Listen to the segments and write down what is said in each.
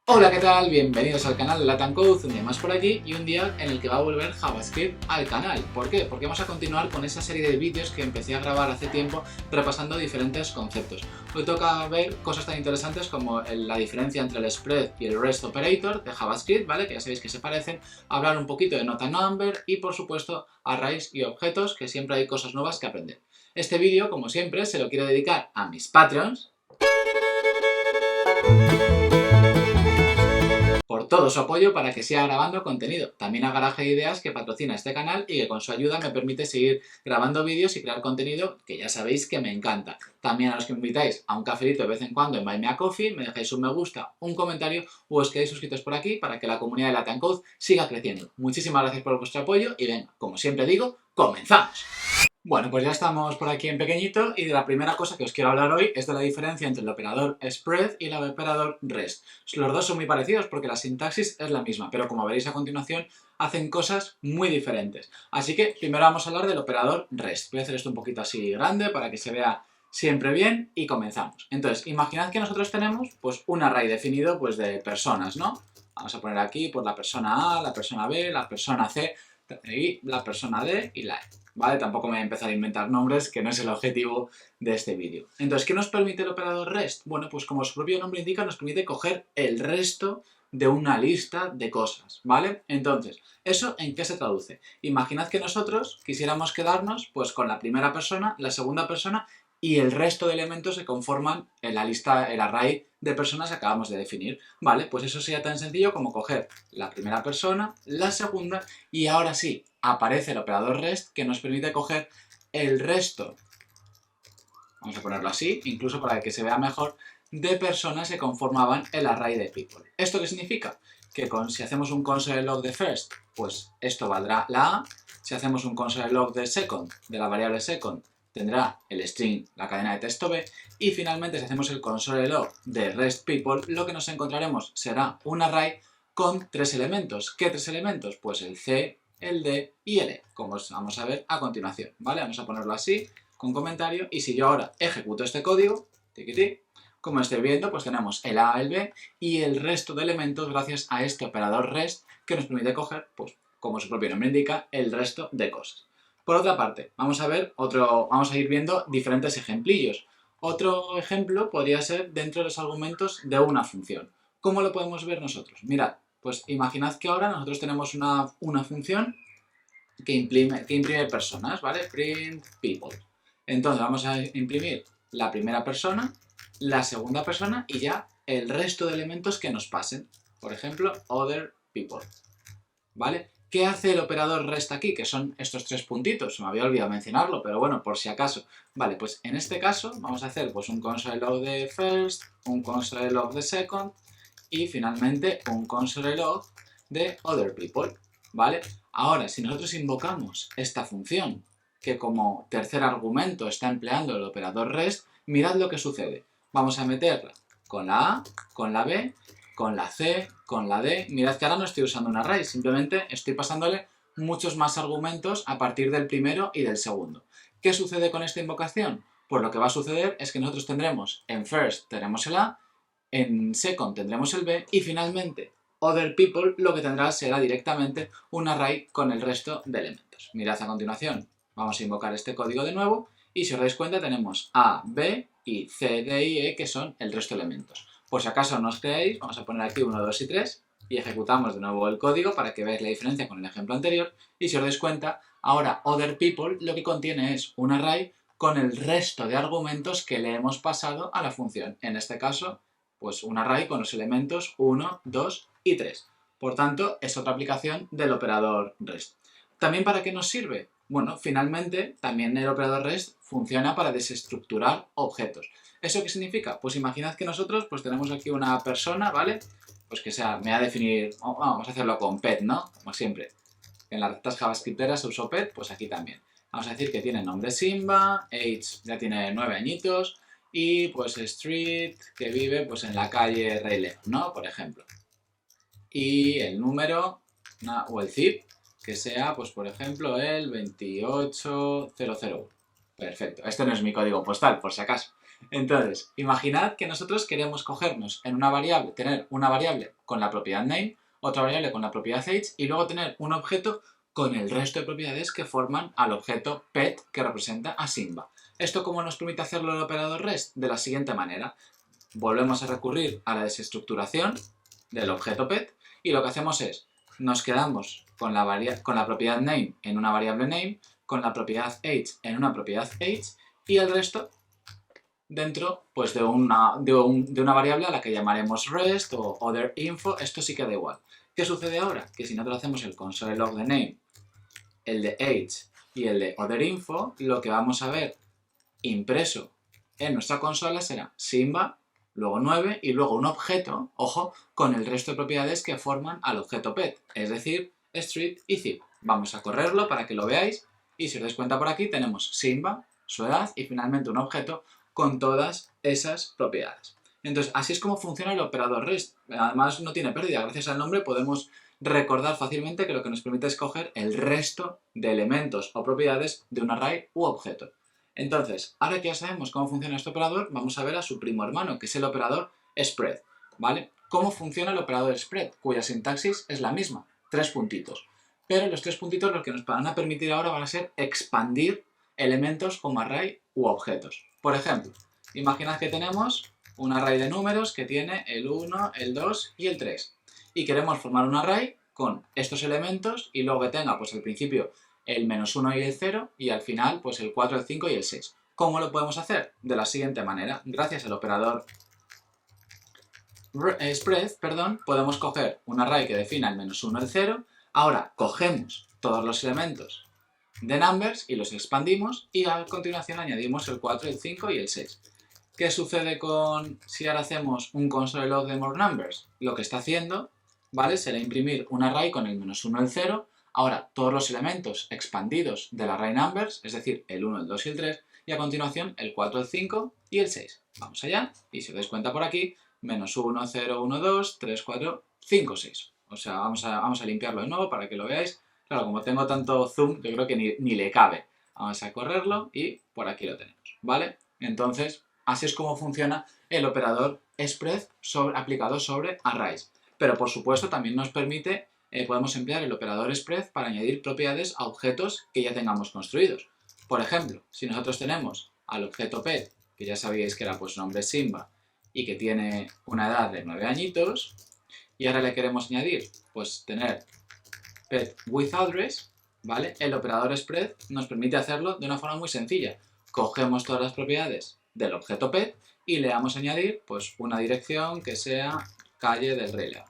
Hola, ¿qué tal? Bienvenidos al canal de Latin Code, un día más por aquí y un día en el que va a volver JavaScript al canal. ¿Por qué? Porque vamos a continuar con esa serie de vídeos que empecé a grabar hace tiempo repasando diferentes conceptos. Hoy toca ver cosas tan interesantes como la diferencia entre el spread y el rest operator de JavaScript, ¿vale? Que ya sabéis que se parecen, hablar un poquito de nota number y por supuesto arrays y objetos, que siempre hay cosas nuevas que aprender. Este vídeo, como siempre, se lo quiero dedicar a mis Patreons por todo su apoyo para que siga grabando contenido. También a Garaje de Ideas, que patrocina este canal y que con su ayuda me permite seguir grabando vídeos y crear contenido que ya sabéis que me encanta. También a los que me invitáis a un cafelito de vez en cuando en Buy Me a Coffee, me dejáis un me gusta, un comentario o os quedéis suscritos por aquí para que la comunidad de Latin Code siga creciendo. Muchísimas gracias por vuestro apoyo y venga, como siempre digo, ¡comenzamos! Bueno, pues ya estamos por aquí en pequeñito y de la primera cosa que os quiero hablar hoy es de la diferencia entre el operador spread y el operador rest. Los dos son muy parecidos porque la sintaxis es la misma, pero como veréis a continuación hacen cosas muy diferentes. Así que primero vamos a hablar del operador rest. Voy a hacer esto un poquito así grande para que se vea siempre bien y comenzamos. Entonces, imaginad que nosotros tenemos pues un array definido pues de personas, ¿no? Vamos a poner aquí pues la persona A, la persona B, la persona C y la persona D y la E. ¿Vale? Tampoco me voy a empezar a inventar nombres, que no es el objetivo de este vídeo. Entonces, ¿qué nos permite el operador REST? Bueno, pues como su propio nombre indica, nos permite coger el resto de una lista de cosas, ¿vale? Entonces, ¿eso en qué se traduce? Imaginad que nosotros quisiéramos quedarnos pues con la primera persona, la segunda persona y el resto de elementos que conforman en la lista, el array de personas que acabamos de definir. Vale, pues eso sería tan sencillo como coger la primera persona, la segunda y ahora sí, aparece el operador REST que nos permite coger el resto, vamos a ponerlo así, incluso para que se vea mejor, de personas que conformaban el array de people. ¿Esto qué significa? Que si hacemos un console log de first, pues esto valdrá la A. Si hacemos un console log de second, de la variable second, tendrá el string, la cadena de texto B, y finalmente si hacemos el console log de rest people, lo que nos encontraremos será un array con tres elementos. ¿Qué tres elementos? Pues el C, el D y el E, como vamos a ver a continuación, ¿vale? Vamos a ponerlo así, con comentario, y si yo ahora ejecuto este código, tiquití, como estáis viendo, pues tenemos el A, el B y el resto de elementos gracias a este operador REST que nos permite coger, pues, como su propio nombre indica, el resto de cosas. Por otra parte, vamos a ir viendo diferentes ejemplillos. Otro ejemplo podría ser dentro de los argumentos de una función. ¿Cómo lo podemos ver nosotros? Mirad, pues imaginad que ahora nosotros tenemos una función que imprime personas, ¿vale? Print people. Entonces vamos a imprimir la primera persona, la segunda persona y ya el resto de elementos que nos pasen. Por ejemplo, other people. ¿Vale? ¿Qué hace el operador REST aquí? Que son estos tres puntitos. Se me había olvidado mencionarlo, pero bueno, por si acaso. Vale, pues en este caso vamos a hacer pues, un console log de first, un console log de second y finalmente un console log de other people. ¿Vale? Ahora, si nosotros invocamos esta función, que como tercer argumento está empleando el operador REST, mirad lo que sucede. Vamos a meterla con la A, con la B, con la C, con la D. Mirad que ahora no estoy usando un array, simplemente estoy pasándole muchos más argumentos a partir del primero y del segundo. ¿Qué sucede con esta invocación? Pues lo que va a suceder es que nosotros tendremos en first tenemos el A, en second tendremos el B y finalmente other people lo que tendrá será directamente un array con el resto de elementos. Mirad a continuación, vamos a invocar este código de nuevo y si os dais cuenta tenemos A, B y C, D y E que son el resto de elementos. Por si acaso no os creáis, vamos a poner aquí 1, 2 y 3 y ejecutamos de nuevo el código para que veáis la diferencia con el ejemplo anterior y si os dais cuenta, ahora other people lo que contiene es un array con el resto de argumentos que le hemos pasado a la función. En este caso, pues un array con los elementos 1, 2 y 3. Por tanto, es otra aplicación del operador REST. ¿También para qué nos sirve? Bueno, finalmente, también el operador REST funciona para desestructurar objetos. ¿Eso qué significa? Pues imaginad que nosotros pues tenemos aquí una persona, ¿vale? Pues que sea, me va a definir, vamos a hacerlo con pet, ¿no? Como siempre. En las recetas javascripteras se usó pet, pues aquí también. Vamos a decir que tiene nombre Simba, age ya tiene 9 añitos y pues street que vive pues en la calle Rey León, ¿no? Por ejemplo. Y el número o el zip que sea pues por ejemplo el 28001. Perfecto, este no es mi código postal por si acaso. Entonces, imaginad que nosotros queremos cogernos en una variable, tener una variable con la propiedad name, otra variable con la propiedad age y luego tener un objeto con el resto de propiedades que forman al objeto pet que representa a Simba. ¿Esto cómo nos permite hacerlo el operador REST? De la siguiente manera. Volvemos a recurrir a la desestructuración del objeto pet y lo que hacemos es, nos quedamos con la propiedad name en una variable name, con la propiedad age en una propiedad age y el resto dentro pues, de una variable a la que llamaremos rest o other info. Esto sí que da igual. ¿Qué sucede ahora? Que si nosotros hacemos el console log de name, el de age y el de other info, lo que vamos a ver impreso en nuestra consola será Simba, luego 9 y luego un objeto, ojo, con el resto de propiedades que forman al objeto pet, es decir, street y zip. Vamos a correrlo para que lo veáis y si os dais cuenta por aquí tenemos Simba, su edad y finalmente un objeto con todas esas propiedades. Entonces, así es como funciona el operador REST. Además, no tiene pérdida. Gracias al nombre podemos recordar fácilmente que lo que nos permite es coger el resto de elementos o propiedades de un array u objeto. Entonces, ahora que ya sabemos cómo funciona este operador, vamos a ver a su primo hermano, que es el operador spread, ¿vale? ¿Cómo funciona el operador spread? Cuya sintaxis es la misma, 3 puntitos. Pero los 3 puntitos lo que nos van a permitir ahora van a ser expandir elementos como array u objetos. Por ejemplo, imaginad que tenemos un array de números que tiene el 1, el 2 y el 3. Y queremos formar un array con estos elementos y luego que tenga, pues al principio, el -1 y el 0 y al final, pues el 4, el 5 y el 6. ¿Cómo lo podemos hacer? De la siguiente manera. Gracias al operador spread, podemos coger un array que defina el -1, el 0. Ahora cogemos todos los elementos de numbers y los expandimos y a continuación añadimos el 4, el 5 y el 6. ¿Qué sucede con si ahora hacemos un console log de more numbers? Lo que está haciendo, ¿vale? Será imprimir un array con el -1, el 0. Ahora todos los elementos expandidos del array numbers, es decir, el 1, el 2 y el 3, y a continuación el 4, el 5 y el 6. Vamos allá, y si os dais cuenta por aquí, -1, 0, 1, 2, 3, 4, 5, 6. O sea, vamos a limpiarlo de nuevo para que lo veáis. Claro, como tengo tanto zoom, yo creo que ni le cabe. Vamos a correrlo y por aquí lo tenemos, ¿vale? Entonces, así es como funciona el operador spread aplicado sobre arrays. Pero por supuesto también nos permite, podemos emplear el operador spread para añadir propiedades a objetos que ya tengamos construidos. Por ejemplo, si nosotros tenemos al objeto pet, que ya sabíais que era pues nombre Simba, y que tiene una edad de 9 añitos, y ahora le queremos añadir, pues tener pet with address, ¿vale? El operador spread nos permite hacerlo de una forma muy sencilla. Cogemos todas las propiedades del objeto pet y le damos a añadir pues una dirección que sea calle del Rey León.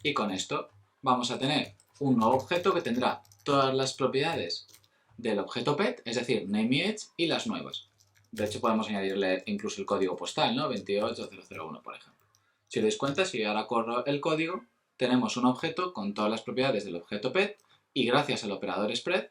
Y con esto vamos a tener un nuevo objeto que tendrá todas las propiedades del objeto pet, es decir, name y age, y las nuevas. De hecho podemos añadirle incluso el código postal, ¿no? 28001, por ejemplo. Si os dais cuenta, si ahora corro el código, tenemos un objeto con todas las propiedades del objeto pet y gracias al operador spread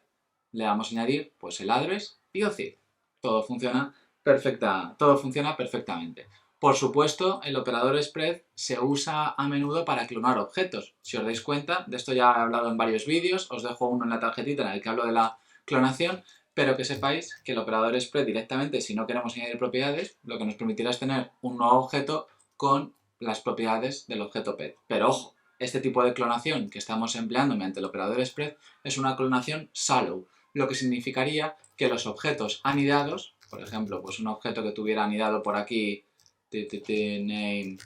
le vamos a añadir pues el address y el zip. Todo funciona perfectamente. Por supuesto, el operador spread se usa a menudo para clonar objetos. Si os dais cuenta, de esto ya he hablado en varios vídeos, os dejo uno en la tarjetita en el que hablo de la clonación, pero que sepáis que el operador spread directamente, si no queremos añadir propiedades, lo que nos permitirá es tener un nuevo objeto con las propiedades del objeto pet. Pero ojo, este tipo de clonación que estamos empleando mediante el operador spread es una clonación shallow, lo que significaría que los objetos anidados, por ejemplo, pues un objeto que tuviera anidado por aquí, name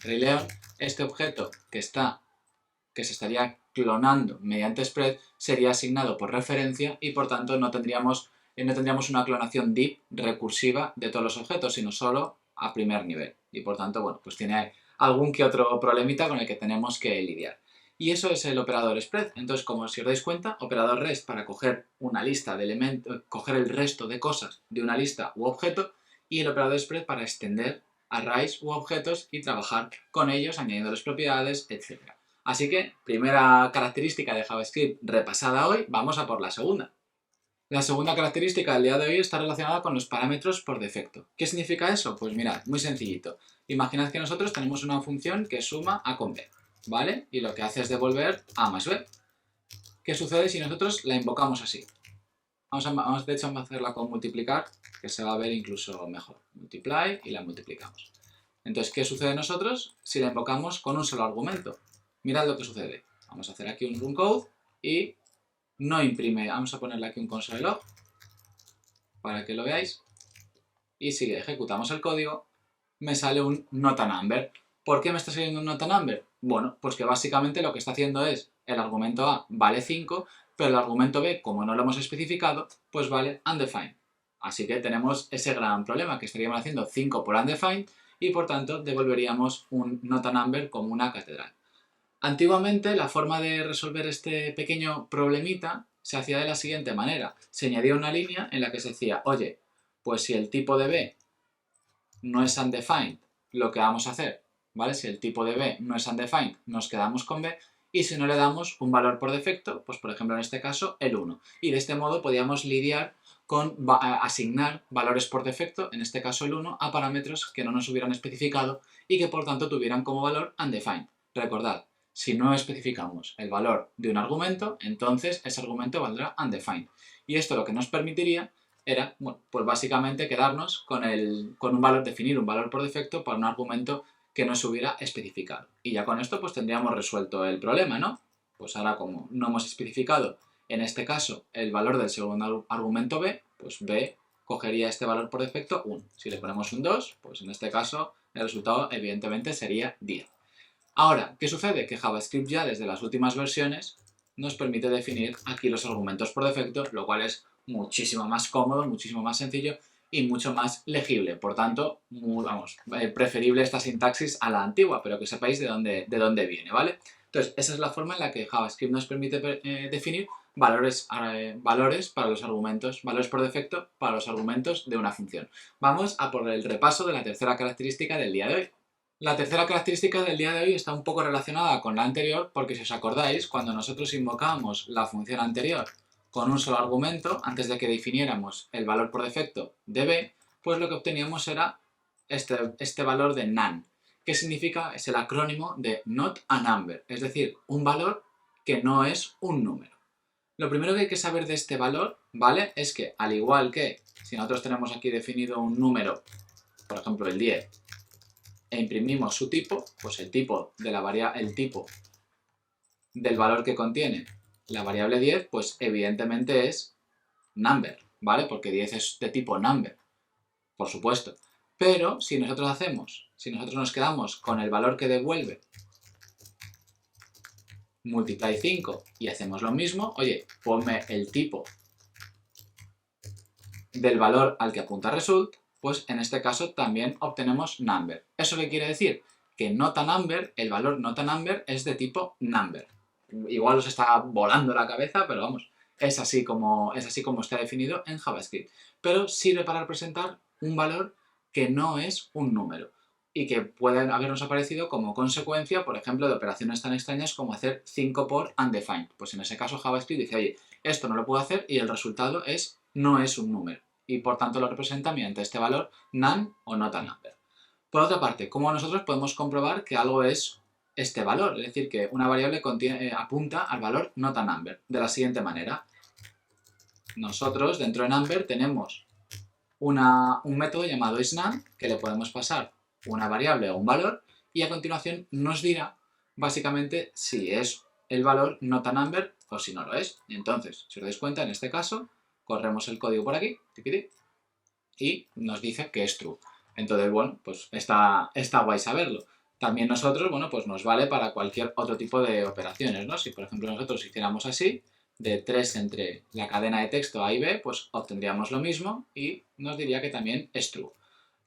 Rey León, este objeto que se estaría clonando mediante spread sería asignado por referencia y por tanto no tendríamos una clonación deep recursiva de todos los objetos, sino solo a primer nivel. Y por tanto, bueno, pues tiene algún que otro problemita con el que tenemos que lidiar. Y eso es el operador spread. Entonces, como si os dais cuenta, operador rest para coger una lista de elementos, coger el resto de cosas de una lista u objeto, y el operador spread para extender arrays u objetos y trabajar con ellos, añadiéndoles propiedades, etc. Así que, primera característica de JavaScript repasada hoy, vamos a por la segunda. La segunda característica del día de hoy está relacionada con los parámetros por defecto. ¿Qué significa eso? Pues mirad, muy sencillito. Imaginad que nosotros tenemos una función que suma A con B, ¿vale? Y lo que hace es devolver A más B. ¿Qué sucede si nosotros la invocamos así? de hecho vamos a hacerla con multiplicar, que se va a ver incluso mejor. Multiply y la multiplicamos. Entonces, ¿qué sucede a nosotros si la invocamos con un solo argumento? Mirad lo que sucede. Vamos a hacer aquí un run code y no imprime. Vamos a ponerle aquí un console log para que lo veáis. Y si ejecutamos el código, me sale un not a number. ¿Por qué me está saliendo un not a number? Bueno, pues que básicamente lo que está haciendo es el argumento A vale 5, pero el argumento B, como no lo hemos especificado, pues vale undefined. Así que tenemos ese gran problema, que estaríamos haciendo 5 por undefined y por tanto devolveríamos un not a number como una catedral. Antiguamente la forma de resolver este pequeño problemita se hacía de la siguiente manera. Se añadía una línea en la que se decía, oye, pues si el tipo de B no es undefined, lo que vamos a hacer, ¿vale? Si el tipo de B no es undefined, nos quedamos con B, y si no le damos un valor por defecto, pues por ejemplo en este caso el 1. Y de este modo podíamos lidiar con asignar valores por defecto, en este caso el 1, a parámetros que no nos hubieran especificado y que por tanto tuvieran como valor undefined. Recordad, si no especificamos el valor de un argumento, entonces ese argumento valdrá undefined. Y esto lo que nos permitiría era, bueno, pues básicamente quedarnos con un valor, definir un valor por defecto para un argumento que no se hubiera especificado. Y ya con esto pues tendríamos resuelto el problema, ¿no? Pues ahora como no hemos especificado en este caso el valor del segundo argumento B, pues B cogería este valor por defecto 1. Si le ponemos un 2, pues en este caso el resultado evidentemente sería 10. Ahora, ¿qué sucede? Que JavaScript ya desde las últimas versiones nos permite definir aquí los argumentos por defecto, lo cual es muchísimo más cómodo, muchísimo más sencillo y mucho más legible. Por tanto, preferible esta sintaxis a la antigua, pero que sepáis de dónde viene, ¿vale? Entonces, esa es la forma en la que JavaScript nos permite definir valores para los argumentos, valores por defecto para los argumentos de una función. Vamos a por el repaso de la tercera característica del día de hoy. La tercera característica del día de hoy está un poco relacionada con la anterior porque si os acordáis, cuando nosotros invocábamos la función anterior con un solo argumento, antes de que definiéramos el valor por defecto de b, pues lo que obteníamos era este valor de none, que significa, es el acrónimo de not a number, es decir, un valor que no es un número. Lo primero que hay que saber de este valor, ¿vale? Es que, al igual que si nosotros tenemos aquí definido un número, por ejemplo el 10, e imprimimos su tipo, pues el tipo del valor que contiene la variable 10, pues evidentemente es number, ¿vale? Porque 10 es de tipo number, por supuesto. Pero si nosotros nos quedamos con el valor que devuelve multiply 5 y hacemos lo mismo, oye, ponme el tipo del valor al que apunta result, pues en este caso también obtenemos number. ¿Eso qué quiere decir? Que not a number, el valor not a number es de tipo number. Igual os está volando la cabeza, pero vamos, es así como está definido en JavaScript. Pero sirve para representar un valor que no es un número y que puede habernos aparecido como consecuencia, por ejemplo, de operaciones tan extrañas como hacer 5 por undefined. Pues en ese caso JavaScript dice, oye, esto no lo puedo hacer y el resultado no es un número. Y por tanto lo representa mediante este valor none o not a number. Por otra parte, ¿cómo nosotros podemos comprobar que algo es este valor? Es decir, que una variable apunta al valor not a number. De la siguiente manera. Nosotros dentro de number tenemos un método llamado isNum que le podemos pasar una variable o un valor y a continuación nos dirá básicamente si es el valor not a number o si no lo es. Entonces, si os dais cuenta, en este caso, corremos el código por aquí y nos dice que es true. Entonces, bueno, pues está guay saberlo. También nosotros, bueno, pues nos vale para cualquier otro tipo de operaciones, ¿no? Si, por ejemplo, nosotros hiciéramos así, de 3 entre la cadena de texto A y B, pues obtendríamos lo mismo y nos diría que también es true.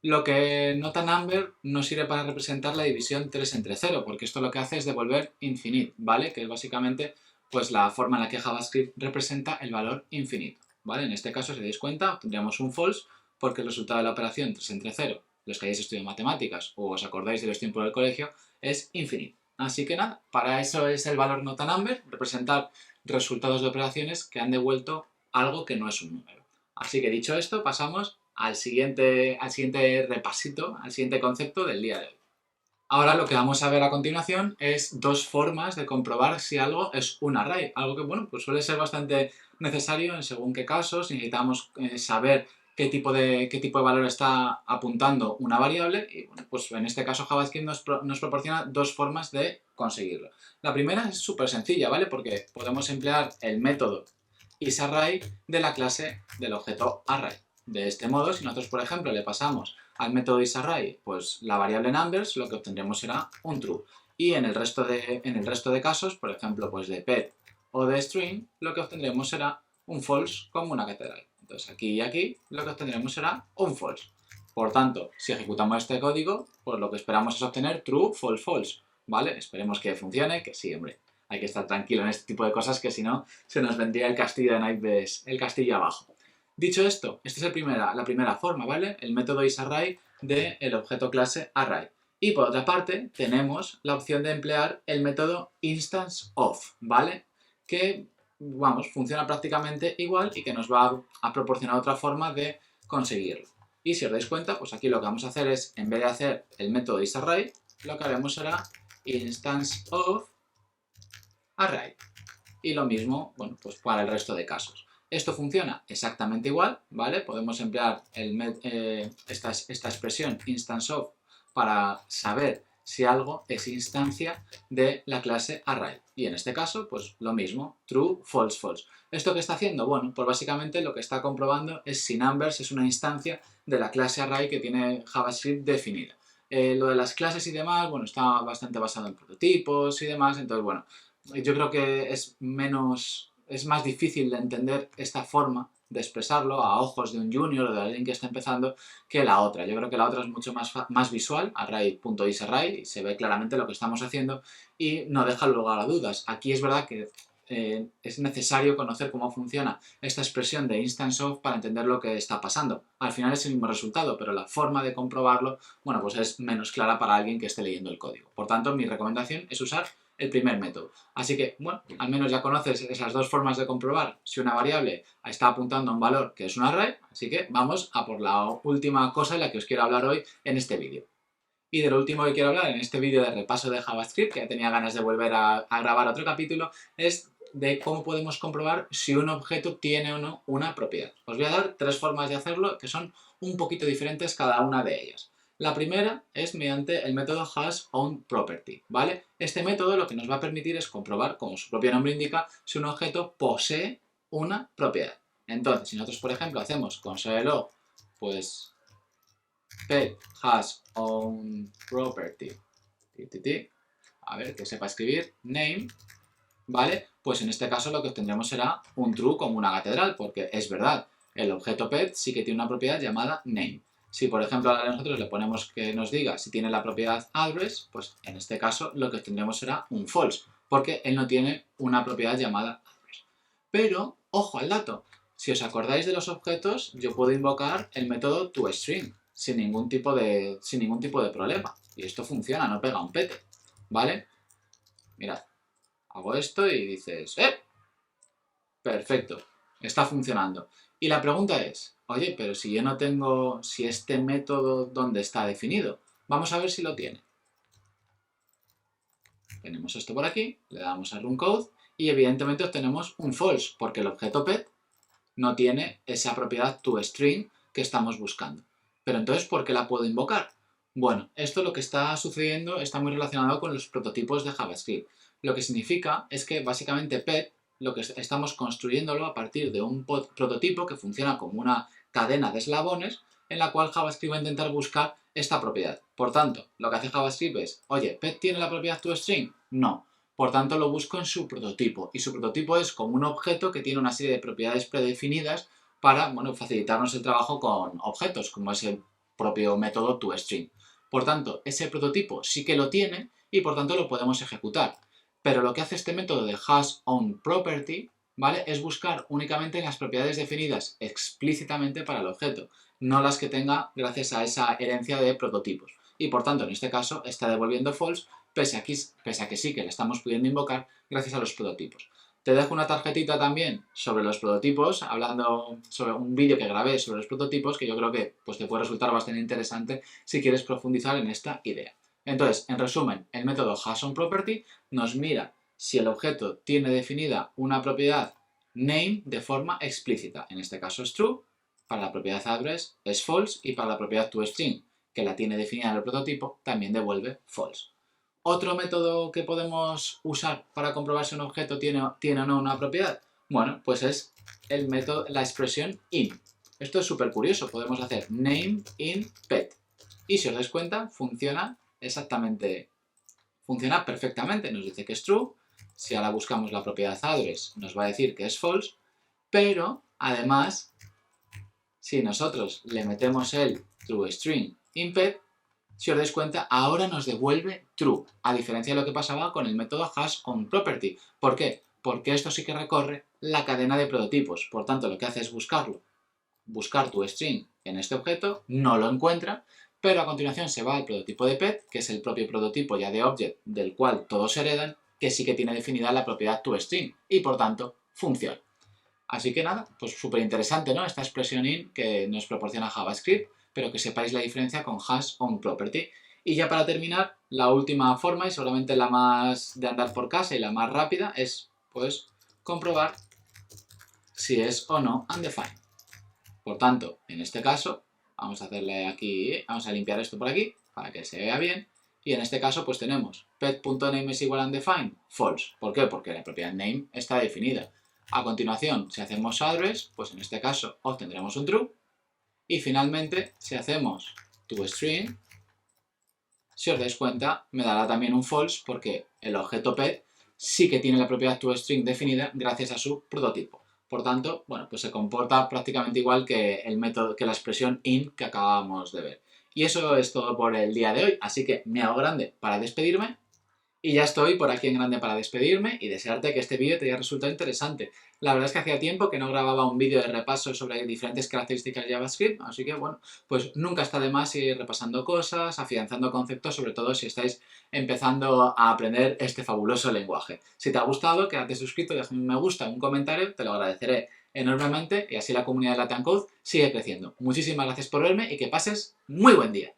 Lo que not a number no sirve para representar la división 3 entre 0, porque esto lo que hace es devolver infinite, ¿vale? Que es básicamente pues la forma en la que JavaScript representa el valor infinito, ¿vale? En este caso, si os dais cuenta, obtendríamos un false porque el resultado de la operación 3 entre 0, los que hayáis estudiado matemáticas o os acordáis de los tiempos del colegio, es infinito. Así que nada, para eso es el valor not a number, representar resultados de operaciones que han devuelto algo que no es un número. Así que dicho esto, pasamos al siguiente repasito, al siguiente concepto del día de hoy. Ahora lo que vamos a ver a continuación es dos formas de comprobar si algo es un array, algo que bueno, pues suele ser bastante necesario en según qué casos, necesitamos saber qué tipo de valor está apuntando una variable y bueno, pues en este caso JavaScript nos proporciona dos formas de conseguirlo. La primera es súper sencilla, ¿vale? Porque podemos emplear el método isArray de la clase del objeto array. De este modo, si nosotros, por ejemplo, le pasamos al método isArray pues, la variable numbers, lo que obtendremos será un true. Y en el resto de casos, por ejemplo, pues de pet o de string, lo que obtendremos será un false como una catedral. Entonces aquí y aquí lo que obtendremos será un false. Por tanto, si ejecutamos este código, pues lo que esperamos es obtener true, false, false. ¿Vale? Esperemos que funcione, que sí, hombre. Hay que estar tranquilo en este tipo de cosas, que si no, se nos vendría el castillo de naipes, el castillo abajo. Dicho esto, esta es la primera forma, ¿vale? El método isArray del objeto clase array. Y por otra parte, tenemos la opción de emplear el método instanceOf, ¿vale? Que, vamos, funciona prácticamente igual y que nos va a proporcionar otra forma de conseguirlo. Y si os dais cuenta, pues aquí lo que vamos a hacer es, en vez de hacer el método isArray, lo que haremos será instanceOf array. Y lo mismo, bueno, pues para el resto de casos. Esto funciona exactamente igual, ¿vale? Podemos emplear esta expresión instanceOf para saber si algo es instancia de la clase array. Y en este caso, pues lo mismo, true, false, false. ¿Esto qué está haciendo? Bueno, pues básicamente lo que está comprobando es si numbers es una instancia de la clase array que tiene JavaScript definida. Lo de las clases y demás, bueno, está bastante basado en prototipos y demás, entonces, bueno, yo creo que es más difícil de entender esta forma de expresarlo a ojos de un junior o de alguien que está empezando que la otra. Yo creo que la otra es mucho más visual, array.isArray, y se ve claramente lo que estamos haciendo y no deja lugar a dudas. Aquí es verdad que es necesario conocer cómo funciona esta expresión de instanceOf para entender lo que está pasando. Al final es el mismo resultado, pero la forma de comprobarlo, bueno, pues es menos clara para alguien que esté leyendo el código. Por tanto, mi recomendación es usar el primer método. Así que, bueno, al menos ya conoces esas dos formas de comprobar si una variable está apuntando a un valor que es un array, así que vamos a por la última cosa de la que os quiero hablar hoy en este vídeo. Y de lo último que quiero hablar en este vídeo de repaso de JavaScript, que ya tenía ganas de volver a grabar otro capítulo, es de cómo podemos comprobar si un objeto tiene o no una propiedad. Os voy a dar tres formas de hacerlo que son un poquito diferentes cada una de ellas. La primera es mediante el método hasOwnProperty, ¿vale? Este método lo que nos va a permitir es comprobar, como su propio nombre indica, si un objeto posee una propiedad. Entonces, si nosotros, por ejemplo, hacemos console.log, pues pet hasOwnProperty, a ver, que sepa escribir, name, ¿vale? Pues en este caso lo que obtendremos será un true como una catedral, porque es verdad, el objeto pet sí que tiene una propiedad llamada name. Si por ejemplo a nosotros le ponemos que nos diga si tiene la propiedad address, pues en este caso lo que obtendremos será un false, porque él no tiene una propiedad llamada address. Pero, ojo al dato, si os acordáis de los objetos, yo puedo invocar el método toString sin ningún tipo de problema. Y esto funciona, no pega un pete, ¿vale? Mirad, hago esto y dices, ¡eh! Perfecto, está funcionando. Y la pregunta es, oye, pero si yo no tengo, si este método, ¿dónde está definido? Vamos a ver si lo tiene. Tenemos esto por aquí, le damos a run code y evidentemente obtenemos un false, porque el objeto pet no tiene esa propiedad toString que estamos buscando. Pero entonces, ¿por qué la puedo invocar? Bueno, esto lo que está sucediendo está muy relacionado con los prototipos de JavaScript. Lo que significa es que básicamente pet lo que estamos construyéndolo a partir de un prototipo que funciona como una cadena de eslabones en la cual JavaScript va a intentar buscar esta propiedad. Por tanto, lo que hace JavaScript es, oye, ¿pet tiene la propiedad toString? No. Por tanto, lo busco en su prototipo. Y su prototipo es como un objeto que tiene una serie de propiedades predefinidas para, bueno, facilitarnos el trabajo con objetos, como es el propio método toString. Por tanto, ese prototipo sí que lo tiene y por tanto lo podemos ejecutar. Pero lo que hace este método de hasOwnProperty, ¿vale? Es buscar únicamente las propiedades definidas explícitamente para el objeto, no las que tenga gracias a esa herencia de prototipos. Y por tanto, en este caso, está devolviendo false, pese a que sí que le estamos pudiendo invocar gracias a los prototipos. Te dejo una tarjetita también sobre los prototipos, hablando sobre un vídeo que grabé sobre los prototipos, que yo creo que pues, te puede resultar bastante interesante si quieres profundizar en esta idea. Entonces, en resumen, el método hasOnProperty nos mira si el objeto tiene definida una propiedad name de forma explícita. En este caso es true, para la propiedad address es false y para la propiedad toString, que la tiene definida en el prototipo, también devuelve false. ¿Otro método que podemos usar para comprobar si un objeto tiene o no una propiedad? Bueno, pues es el método, la expresión in. Esto es súper curioso, podemos hacer name in pet. Y si os dais cuenta, funciona perfectamente. Nos dice que es true, si ahora buscamos la propiedad address nos va a decir que es false, pero además, si nosotros le metemos el toString in pet, si os dais cuenta, ahora nos devuelve true, a diferencia de lo que pasaba con el método hasOnProperty. ¿Por qué? Porque esto sí que recorre la cadena de prototipos. Por tanto, lo que hace es buscar toString en este objeto, no lo encuentra, pero a continuación se va al prototipo de pet, que es el propio prototipo ya de object del cual todos heredan, que sí que tiene definida la propiedad toString y por tanto funciona. Así que nada, pues súper interesante, ¿no? Esta expresión in que nos proporciona JavaScript, pero que sepáis la diferencia con hasOnProperty. Y ya para terminar, la última forma, y seguramente la más de andar por casa y la más rápida, es pues comprobar si es o no undefined. Por tanto, en este caso, vamos a hacerle aquí, vamos a limpiar esto por aquí para que se vea bien. Y en este caso, pues tenemos pet.name es igual a undefined, false. ¿Por qué? Porque la propiedad name está definida. A continuación, si hacemos address, pues en este caso obtendremos un true. Y finalmente, si hacemos toString, si os dais cuenta, me dará también un false porque el objeto pet sí que tiene la propiedad toString definida gracias a su prototipo. Por tanto, bueno, pues se comporta prácticamente igual que el método, que la expresión in que acabamos de ver. Y eso es todo por el día de hoy, así que me hago grande para despedirme. Y ya estoy por aquí en grande para despedirme y desearte que este vídeo te haya resultado interesante. La verdad es que hacía tiempo que no grababa un vídeo de repaso sobre diferentes características de JavaScript, así que bueno, pues nunca está de más ir repasando cosas, afianzando conceptos, sobre todo si estáis empezando a aprender este fabuloso lenguaje. Si te ha gustado, quédate suscrito, déjame un me gusta, un comentario, te lo agradeceré enormemente y así la comunidad de Latin Code sigue creciendo. Muchísimas gracias por verme y que pases muy buen día.